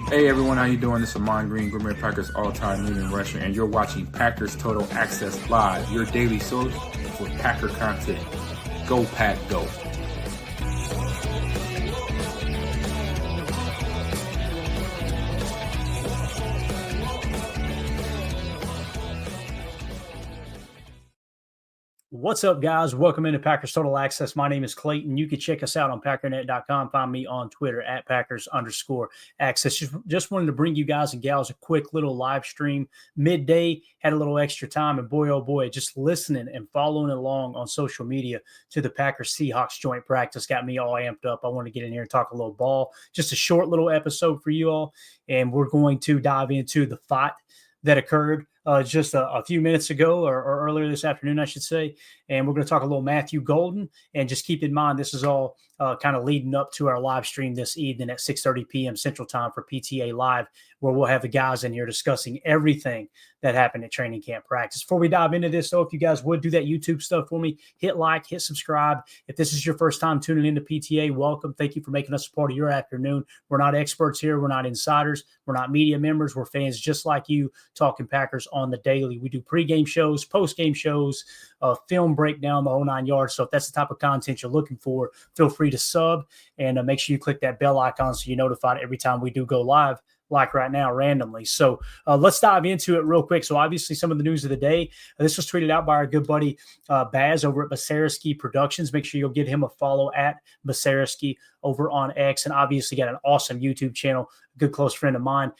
Hey everyone, how you doing? This is Amon Green, Gourmet Packers all-time leading rusher, and you're watching Packers Total Access Live, your daily source for Packer content. Go Pack, go! What's up, guys? Welcome into Packers Total Access. My name is Clayton. You can check us out on Packernet.com. Find me on Twitter at Packers_Access. Just wanted to bring you guys and gals a quick little live stream midday. Had a little extra time, and boy, oh boy, just listening and following along on social media to the Packers Seahawks joint practice got me all amped up. I want to get in here and talk a little ball. Just a short little episode for you all, and we're going to dive into the fight that occurred just a few minutes ago or earlier this afternoon, I should say. And we're going to talk a little Matthew Golden. And just keep in mind, this is all kind of leading up to our live stream this evening at 6:30 p.m. Central Time for PTA Live, where we'll have the guys in here discussing everything that happened at training camp practice. Before we dive into this, though, if you guys would do that YouTube stuff for me, hit like, hit subscribe. If this is your first time tuning into PTA, welcome. Thank you for making us a part of your afternoon. We're not experts here. We're not insiders. We're not media members. We're fans just like you, talking Packers on the daily. We do pregame shows, postgame shows, film breakdown, the whole 9 yards. So if that's the type of content you're looking for, feel free to sub and make sure you click that bell icon so you're notified every time we do go live, like right now, randomly. So let's dive into it real quick. So obviously some of the news of the day, this was tweeted out by our good buddy Baz over at Basariski Productions. Make sure you'll give him a follow at Basariski over on X, and obviously got an awesome YouTube channel, a good close friend of mine.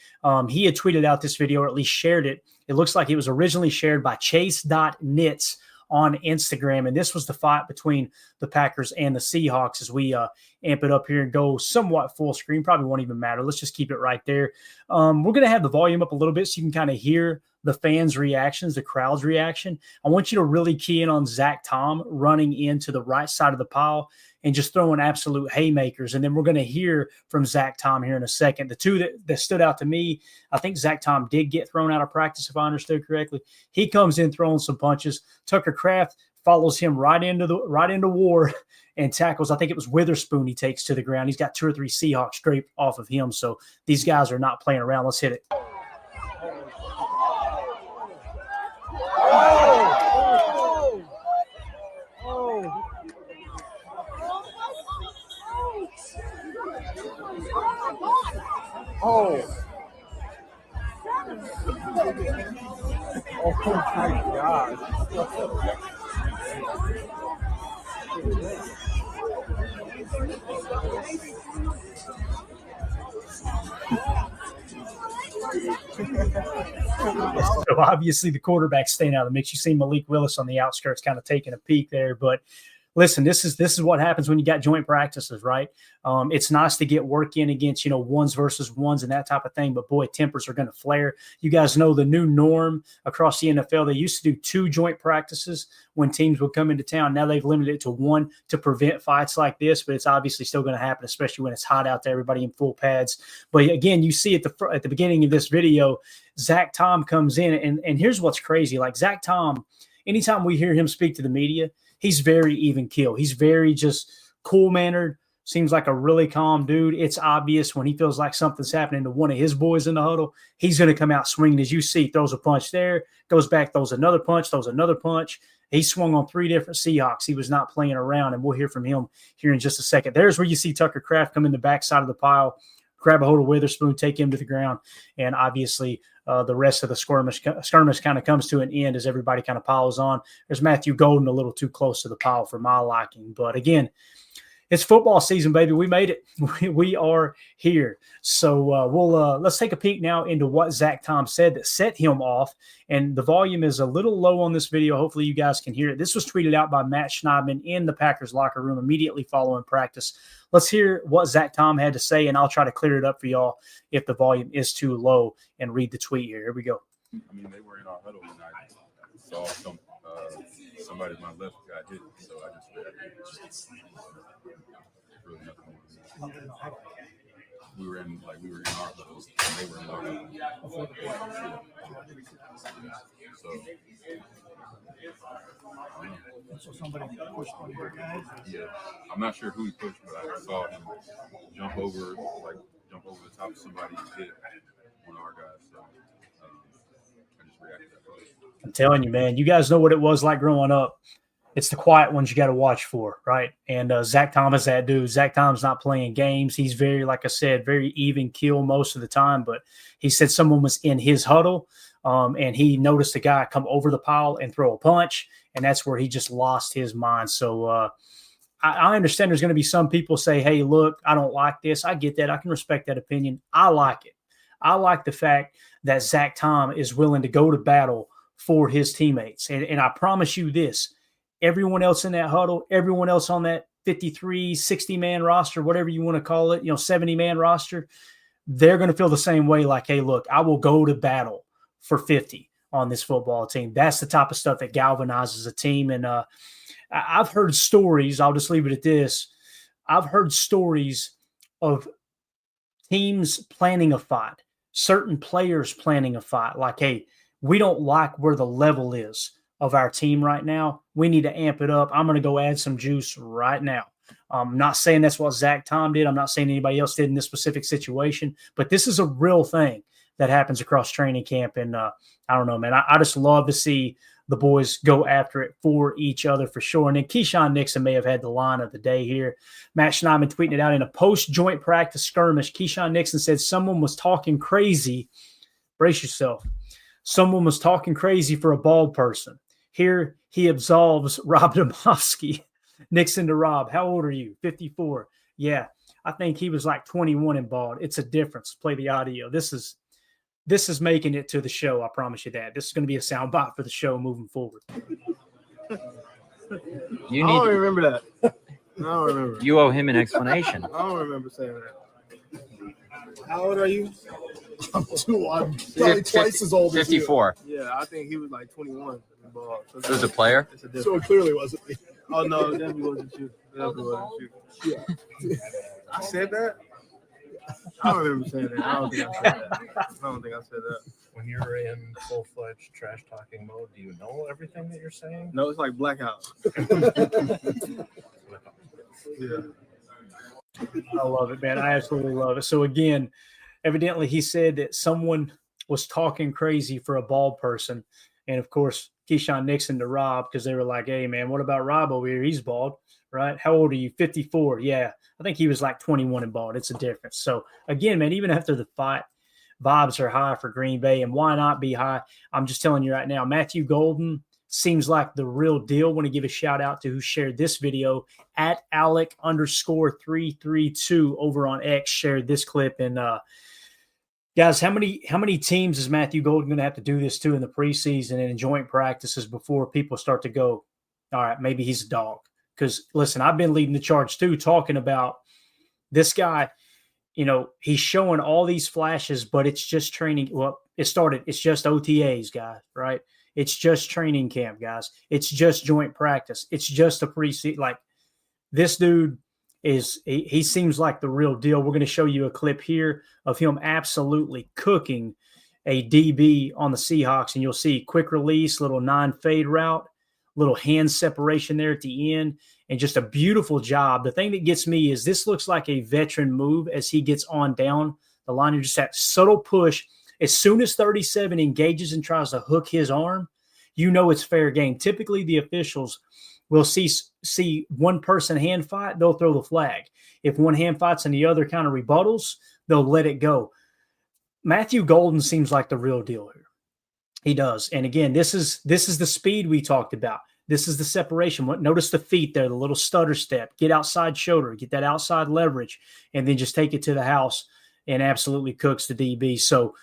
He had tweeted out this video, or at least shared it. It looks like it was originally shared by Chase.Knits on Instagram. And this was the fight between the Packers and the Seahawks as we amp it up here and go somewhat full screen. Probably won't even matter. Let's just keep it right there. We're going to have the volume up a little bit so you can kind of hear the fans' reactions, the crowd's reaction. I want you to really key in on Zach Tom running into the right side of the pile and just throwing absolute haymakers. And then we're going to hear from Zach Tom here in a second. The two that stood out to me, I think Zach Tom did get thrown out of practice, if I understood correctly. He comes in throwing some punches. Tucker Kraft follows him right into war and tackles. I think it was Witherspoon he takes to the ground. He's got 2 or 3 Seahawks straight off of him. So these guys are not playing around. Let's hit it. Oh my God. So obviously the quarterback staying out of the mix. You see Malik Willis on the outskirts kind of taking a peek there, but listen, this is what happens when you got joint practices, right? It's nice to get work in against, ones versus ones and that type of thing, but boy, tempers are going to flare. You guys know the new norm across the NFL. They used to do 2 joint practices when teams would come into town. Now they've limited it to 1 to prevent fights like this, but it's obviously still going to happen, especially when it's hot out there, everybody in full pads. But again, you see at the beginning of this video, Zach Tom comes in, and here's what's crazy. Like Zach Tom, anytime we hear him speak to the media, he's very even keel. He's very just cool-mannered, seems like a really calm dude. It's obvious when he feels like something's happening to one of his boys in the huddle, he's going to come out swinging. As you see, throws a punch there, goes back, throws another punch, throws another punch. He swung on 3 different Seahawks. He was not playing around, and we'll hear from him here in just a second. There's where you see Tucker Kraft come in the backside of the pile, grab a hold of Witherspoon, take him to the ground, and obviously the rest of the skirmish kind of comes to an end as everybody kind of piles on. There's Matthew Golden a little too close to the pile for my liking. But again, it's football season, baby. We made it. We are here. So let's take a peek now into what Zach Tom said that set him off. And the volume is a little low on this video. Hopefully you guys can hear it. This was tweeted out by Matt Schneidman in the Packers locker room immediately following practice. Let's hear what Zach Tom had to say, and I'll try to clear it up for y'all if the volume is too low and read the tweet here. Here we go. I mean, they were in our huddle, and I saw somebody on my left got hit, so I just really nothing. We were in our huddles, and they were in our huddles. So somebody pushed one of your guys? Yeah. I'm not sure who he pushed, but I saw him jump jump over the top of somebody and hit one of our guys. So I just reacted that way. I'm telling you, man, you guys know what it was like growing up. It's the quiet ones you got to watch for, right? And Zach Thomas, that dude. Zach Thomas not playing games. He's very, like I said, very even keel most of the time. But he said someone was in his huddle, and he noticed a guy come over the pile and throw a punch, and that's where he just lost his mind. So I understand there's going to be some people say, hey, look, I don't like this. I get that. I can respect that opinion. I like it. I like the fact that Zach Tom is willing to go to battle for his teammates. And I promise you this, everyone else in that huddle, everyone else on that 53, 60-man roster, whatever you want to call it, 70-man roster, they're going to feel the same way like, hey, look, I will go to battle for 50 on this football team. That's the type of stuff that galvanizes a team. And I've heard stories, I'll just leave it at this. I've heard stories of teams planning a fight, certain players planning a fight, like, hey, we don't like where the level is of our team right now. We need to amp it up. I'm going to go add some juice right now. I'm not saying that's what Zach Tom did. I'm not saying anybody else did in this specific situation, but this is a real thing that happens across training camp. And I don't know, man, I just love to see the boys go after it for each other for sure. And then Keyshawn Nixon may have had the line of the day here. Matt Schneidman tweeting it out in a post-joint practice skirmish. Keyshawn Nixon said someone was talking crazy. Brace yourself. Someone was talking crazy for a bald person. Here he absolves Rob Domofsky. Nixon to Rob. How old are you? 54. Yeah, I think he was like 21 and bald. It's a difference. Play the audio. This is making it to the show. I promise you that. This is going to be a soundbite for the show moving forward. I don't remember that. I don't remember. You owe him an explanation. I don't remember saying that. How old are you? I'm probably twice as old as you. 54. Yeah, I think he was like 21. So It was a player? So it clearly wasn't me. Oh, no, it definitely wasn't you. Yeah. I said that? I don't remember saying that. I don't think I said that. When you're in full-fledged trash talking mode, do you know everything that you're saying? No, it's like blackout. Yeah. I love it, man. I absolutely love it. So again, evidently he said that someone was talking crazy for a bald person. And of course, Keyshawn Nixon to Rob, because they were like, hey, man, what about Rob over here? He's bald, right? How old are you? 54. Yeah, I think he was like 21 and bald. It's a difference. So again, man, even after the fight, vibes are high for Green Bay. And why not be high? I'm just telling you right now, Matthew Golden seems like the real deal. I want to give a shout out to who shared this video at Alec_332 over on X, shared this clip. And guys, how many teams is Matthew Golden going to have to do this to in the preseason and in joint practices before people start to go, all right, maybe he's a dog? Because listen, I've been leading the charge too, talking about this guy. He's showing all these flashes, but it's just training. Well, it's just OTAs, guys, right? It's just training camp, guys. It's just joint practice. It's just a preseason. Like, this dude he seems like the real deal. We're going to show you a clip here of him absolutely cooking a DB on the Seahawks, and you'll see quick release, little 9-fade route, little hand separation there at the end, and just a beautiful job. The thing that gets me is this looks like a veteran move as he gets on down the line. You just that subtle push. As soon as 37 engages and tries to hook his arm, it's fair game. Typically, the officials will see one person hand fight, they'll throw the flag. If one hand fights and the other kind of rebuttals, they'll let it go. Matthew Golden seems like the real deal here. He does. And again, this is the speed we talked about. This is the separation. Notice the feet there, the little stutter step. Get outside shoulder, get that outside leverage, and then just take it to the house and absolutely cooks the DB. So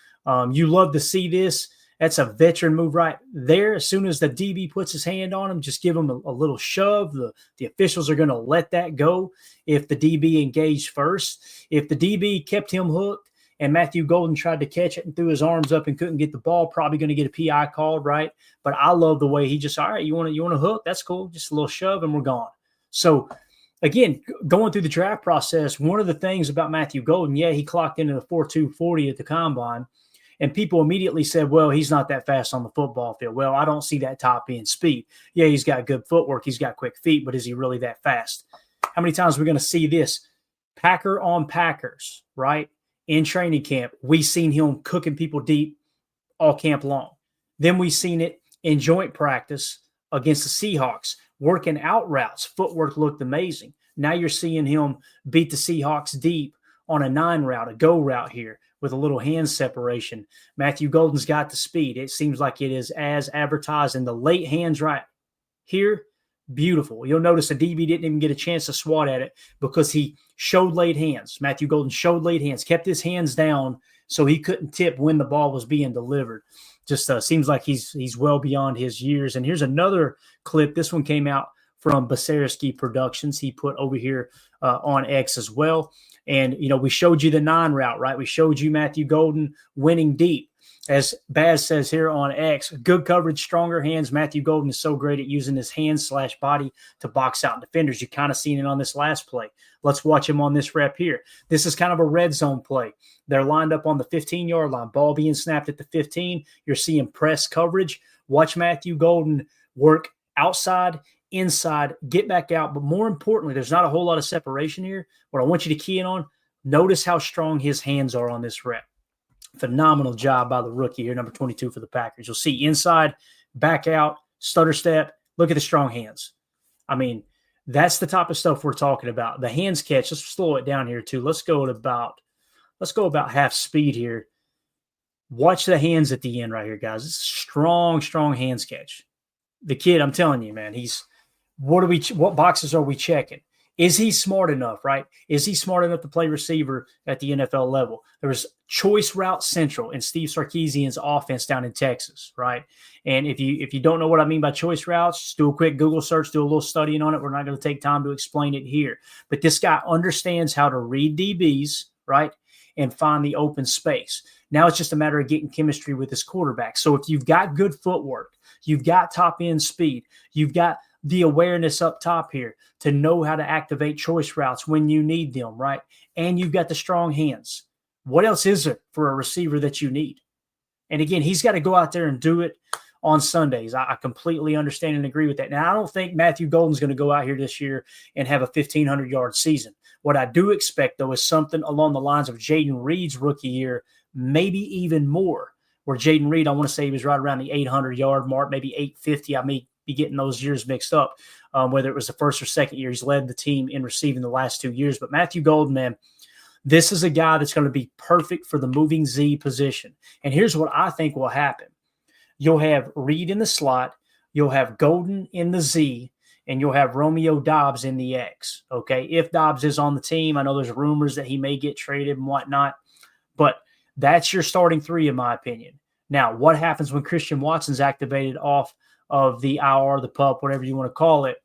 you love to see this. That's a veteran move right there. As soon as the DB puts his hand on him, just give him a little shove. The officials are going to let that go if the DB engaged first. If the DB kept him hooked and Matthew Golden tried to catch it and threw his arms up and couldn't get the ball, probably going to get a PI called, right? But I love the way he just, all right, you want to hook? That's cool. Just a little shove and we're gone. So, again, going through the draft process, one of the things about Matthew Golden, he clocked into the 4.240 at the combine. And people immediately said, well, he's not that fast on the football field. Well, I don't see that top end speed. Yeah, he's got good footwork. He's got quick feet, but is he really that fast? How many times are we going to see this? Packer on Packers, right? in training camp. We seen him cooking people deep all camp long. Then we seen it in joint practice against the Seahawks, working out routes. Footwork looked amazing. Now you're seeing him beat the Seahawks deep on a 9 route, a go route here with a little hand separation. Matthew Golden's got the speed. It seems like it is as advertised, and the late hands right here, beautiful. You'll notice the DB didn't even get a chance to swat at it because he showed late hands. Matthew Golden showed late hands, kept his hands down so he couldn't tip when the ball was being delivered. Just seems like he's well beyond his years. And here's another clip. This one came out from Basarski Productions. He put over here on X as well. And, we showed you the 9 route, right? We showed you Matthew Golden winning deep. As Baz says here on X, good coverage, stronger hands. Matthew Golden is so great at using his hands/body to box out defenders. You kind of seen it on this last play. Let's watch him on this rep here. This is kind of a red zone play. They're lined up on the 15-yard line. Ball being snapped at the 15. You're seeing press coverage. Watch Matthew Golden work outside, inside, get back out. But more importantly, there's not a whole lot of separation here. What I want you to key in on, notice how strong his hands are on this rep. Phenomenal job by the rookie here, number 22 for the Packers. You'll see inside, back out, stutter step. Look at the strong hands. I mean, that's the type of stuff we're talking about. The hands catch, let's slow it down here too. Let's go about half speed here. Watch the hands at the end right here, guys. It's strong hands catch. The kid, I'm telling you, man, what boxes are we checking? Is he smart enough, right? Is he smart enough to play receiver at the NFL level? There was choice route central in Steve Sarkisian's offense down in Texas, right? And if you don't know what I mean by choice routes, just do a quick Google search, do a little studying on it. We're not going to take time to explain it here. But this guy understands how to read DBs, right, and find the open space. Now it's just a matter of getting chemistry with his quarterback. So if you've got good footwork, you've got top-end speed, you've got the awareness up top here to know how to activate choice routes when you need them, right? And you've got the strong hands. What else is there for a receiver that you need? And again, he's got to go out there and do it on Sundays. I completely understand and agree with that. Now, I don't think Matthew Golden's going to go out here this year and have a 1,500-yard season. What I do expect, though, is something along the lines of Jaden Reed's rookie year, maybe even more, where Jaden Reed, I want to say he was right around the 800-yard mark, maybe 850. I may be getting those years mixed up, whether it was the first or second year. He's led the team in receiving the last 2 years. But Matthew Golden, man, this is a guy that's going to be perfect for the moving Z position. And here's what I think will happen. You'll have Reed in the slot, you'll have Golden in the Z, and you'll have Romeo Doubs in the X, okay? If Doubs is on the team, I know there's rumors that he may get traded and whatnot, but that's your starting 3, in my opinion. Now, what happens when Christian Watson's activated off of the IR, the PUP, whatever you want to call it?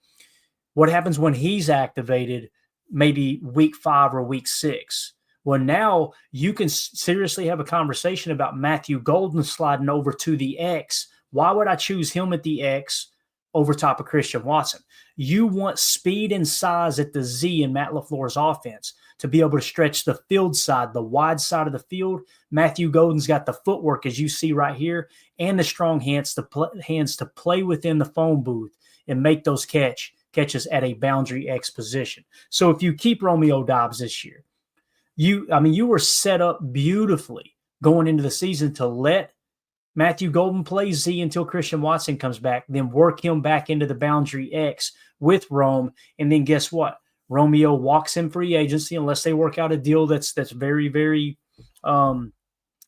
What happens when he's activated maybe week 5 or week 6? Well, now you can seriously have a conversation about Matthew Golden sliding over to the X. Why would I choose him at the X over top of Christian Watson? You want speed and size at the Z in Matt LaFleur's offense to be able to stretch the field side, the wide side of the field. Matthew Golden's got the footwork, as you see right here, and the strong hands to play within the phone booth and make those catches at a boundary X position. So if you keep Romeo Doubs this year, you were set up beautifully going into the season to let Matthew Golden play Z until Christian Watson comes back, then work him back into the boundary X with Rome. And then guess what? Romeo walks in free agency unless they work out a deal that's very, very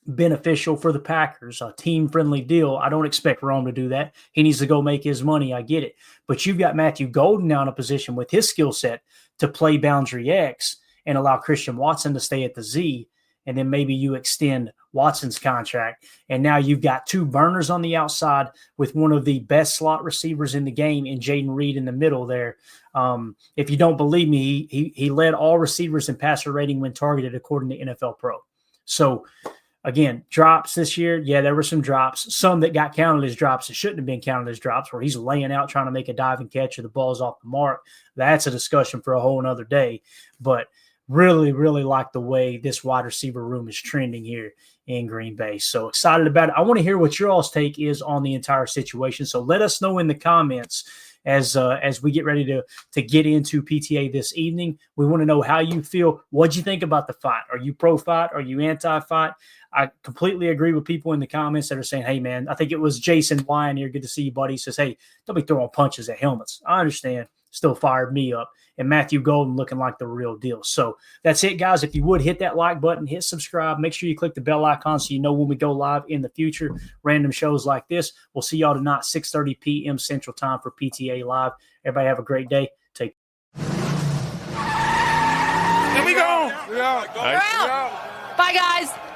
beneficial for the Packers, a team-friendly deal. I don't expect Rome to do that. He needs to go make his money. I get it. But you've got Matthew Golden now in a position with his skill set to play boundary X and allow Christian Watson to stay at the Z, and then maybe you extend Watson's contract. And now you've got 2 burners on the outside with one of the best slot receivers in the game in Jaden Reed in the middle there. If you don't believe me, he led all receivers in passer rating when targeted according to NFL Pro. So, again, drops this year, yeah, there were some drops. Some that got counted as drops that shouldn't have been counted as drops, where he's laying out trying to make a diving catch or the ball's off the mark. That's a discussion for a whole nother day. But really, really like the way this wide receiver room is trending here in Green Bay. So excited about it. I want to hear what your all's take is on the entire situation. So let us know in the comments. as we get ready to get into PTA this evening. We want to know how you feel. What'd you think about the fight? Are you pro-fight? Are you anti-fight? I completely agree with people in the comments that are saying, hey, man, I think it was Jason Wyan here. Good to see you, buddy. He says, hey, don't be throwing punches at helmets. I understand. Still fired me up. And Matthew Golden looking like the real deal. So that's it, guys. If you would hit that like button, hit subscribe. Make sure you click the bell icon so you know when we go live in the future. Random shows like this. We'll see y'all tonight, 6:30 p.m. Central Time for PTA Live. Everybody have a great day. Take care. Here we go. We're out. Bye, guys.